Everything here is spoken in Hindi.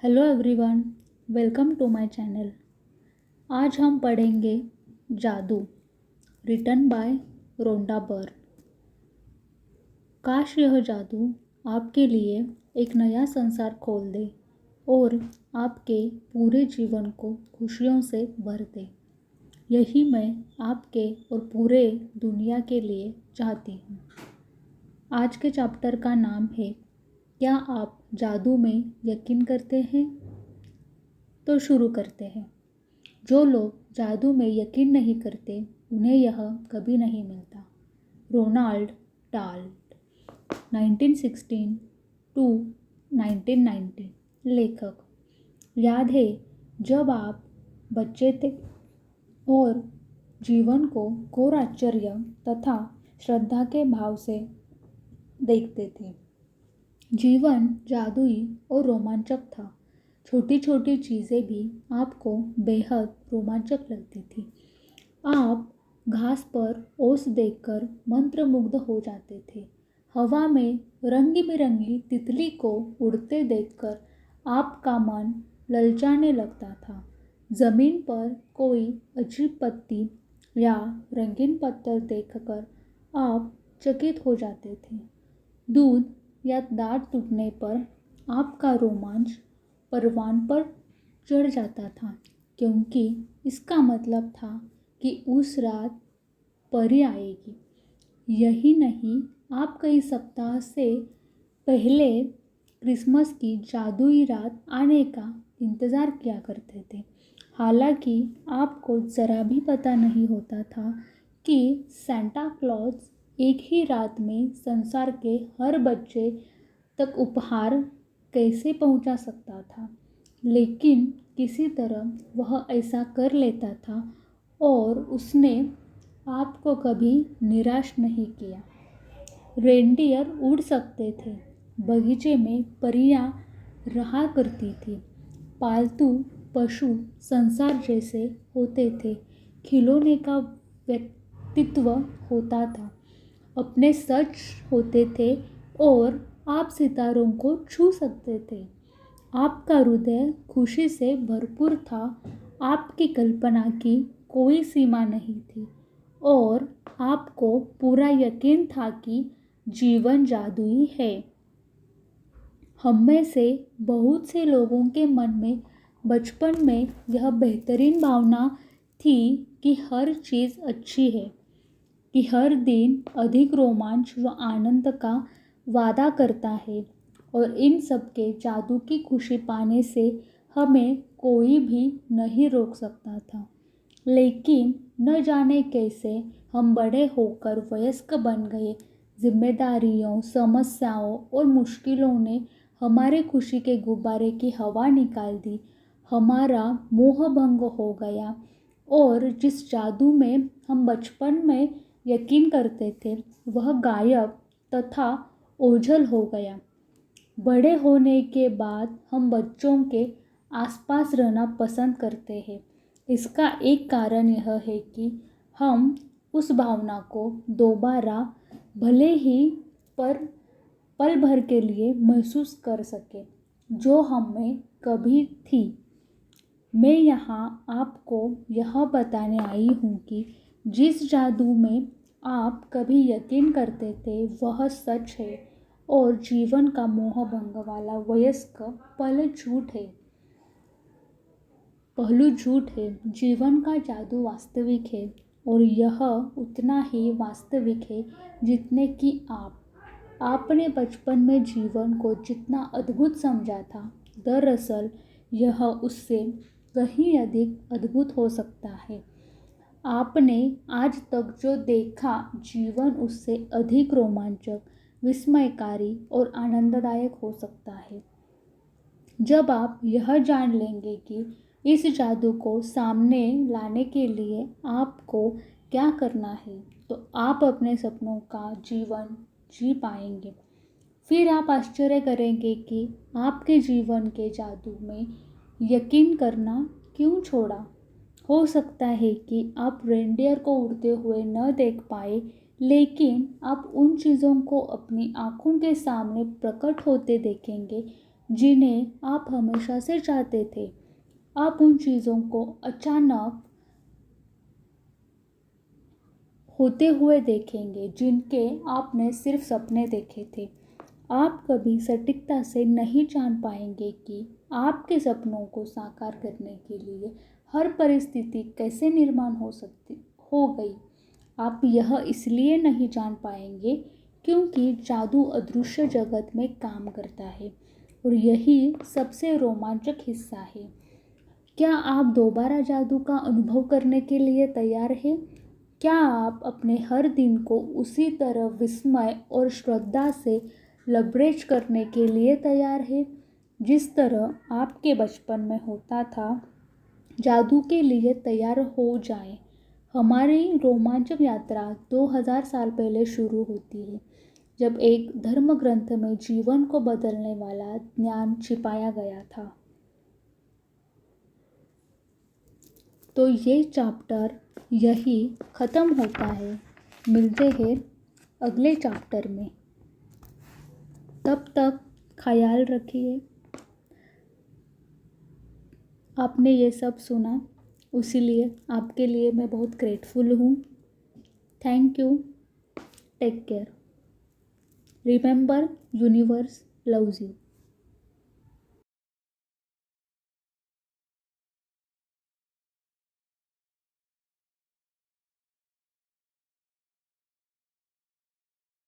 Hello everyone, welcome to my channel. आज हम पढ़ेंगे जादू, रिटन बाय रोंडा बर्न। काश यह जादू आपके लिए एक नया संसार खोल दे और आपके पूरे जीवन को खुशियों से भर दे। यही मैं आपके और पूरे दुनिया के लिए चाहती हूँ। आज के चैप्टर का नाम है, क्या आप जादू में यकीन करते हैं? तो शुरू करते हैं। जो लोग जादू में यकीन नहीं करते उन्हें यह कभी नहीं मिलता। रोनाल्ड डाल, 1916 टू 1990। लेखक। याद है जब आप बच्चे थे और जीवन को घोर आश्चर्य तथा श्रद्धा के भाव से देखते थे। जीवन जादुई और रोमांचक था। छोटी छोटी चीज़ें भी आपको बेहद रोमांचक लगती थी। आप घास पर ओस देखकर मंत्रमुग्ध हो जाते थे। हवा में रंगी बिरंगी तितली को उड़ते देखकर आपका मन ललचाने लगता था। ज़मीन पर कोई अजीब पत्ती या रंगीन पत्थर देखकर आप चकित हो जाते थे। दूध या दांत टूटने पर आपका रोमांच परवान पर चढ़ जाता था, क्योंकि इसका मतलब था कि उस रात परी आएगी। यही नहीं, आप कई सप्ताह से पहले क्रिसमस की जादुई रात आने का इंतज़ार किया करते थे। हालांकि आपको ज़रा भी पता नहीं होता था कि सेंटा क्लॉज एक ही रात में संसार के हर बच्चे तक उपहार कैसे पहुंचा सकता था। लेकिन किसी तरह वह ऐसा कर लेता था और उसने आपको कभी निराश नहीं किया। रेनडियर उड़ सकते थे, बगीचे में परियां रहा करती थी, पालतू पशु संसार जैसे होते थे, खिलौने का व्यक्तित्व होता था, अपने सच होते थे और आप सितारों को छू सकते थे। आपका हृदय खुशी से भरपूर था। आपकी कल्पना की कोई सीमा नहीं थी और आपको पूरा यकीन था कि जीवन जादुई है। हम में से बहुत से लोगों के मन में बचपन में यह बेहतरीन भावना थी कि हर चीज़ अच्छी है, कि हर दिन अधिक रोमांच व आनंद का वादा करता है और इन सब के जादू की खुशी पाने से हमें कोई भी नहीं रोक सकता था। लेकिन न जाने कैसे हम बड़े होकर वयस्क बन गए। जिम्मेदारियों, समस्याओं और मुश्किलों ने हमारे खुशी के गुब्बारे की हवा निकाल दी। हमारा मोह भंग हो गया और जिस जादू में हम बचपन में यकीन करते थे वह गायब तथा ओझल हो गया। बड़े होने के बाद हम बच्चों के आसपास रहना पसंद करते हैं। इसका एक कारण यह है कि हम उस भावना को दोबारा भले ही पर पल भर के लिए महसूस कर सके जो हम में कभी थी। मैं यहाँ आपको यह बताने आई हूँ कि जिस जादू में आप कभी यकीन करते थे वह सच है और जीवन का मोह भंग वाला वयस्क पहलू झूठ है। जीवन का जादू वास्तविक है और यह उतना ही वास्तविक है जितने कि आपने बचपन में जीवन को जितना अद्भुत समझा था। दरअसल यह उससे कहीं अधिक अद्भुत हो सकता है। आपने आज तक जो देखा जीवन उससे अधिक रोमांचक, विस्मयकारी और आनंददायक हो सकता है। जब आप यह जान लेंगे कि इस जादू को सामने लाने के लिए आपको क्या करना है, तो आप अपने सपनों का जीवन जी पाएंगे। फिर आप आश्चर्य करेंगे कि आपके जीवन के जादू में यकीन करना क्यों छोड़ा। हो सकता है कि आप रेनडियर को उड़ते हुए न देख पाए, लेकिन आप उन चीज़ों को अपनी आँखों के सामने प्रकट होते देखेंगे जिन्हें आप हमेशा से चाहते थे। आप उन चीज़ों को अचानक होते हुए देखेंगे जिनके आपने सिर्फ सपने देखे थे। आप कभी सटीकता से नहीं जान पाएंगे कि आपके सपनों को साकार करने के लिए हर परिस्थिति कैसे निर्माण हो गई। आप यह इसलिए नहीं जान पाएंगे क्योंकि जादू अदृश्य जगत में काम करता है और यही सबसे रोमांचक हिस्सा है। क्या आप दोबारा जादू का अनुभव करने के लिए तैयार हैं? क्या आप अपने हर दिन को उसी तरह विस्मय और श्रद्धा से लबरेज करने के लिए तैयार हैं जिस तरह आपके बचपन में होता था? जादू के लिए तैयार हो जाएं। हमारी रोमांचक यात्रा 2000 साल पहले शुरू होती है, जब एक धर्म ग्रंथ में जीवन को बदलने वाला ज्ञान छिपाया गया था। तो ये चैप्टर यही ख़त्म होता है। मिलते हैं अगले चैप्टर में। तब तक ख्याल रखिए। आपने ये सब सुना, उसीलिए आपके लिए मैं बहुत ग्रेटफुल हूँ। Thank you. Take care. Remember, universe loves you.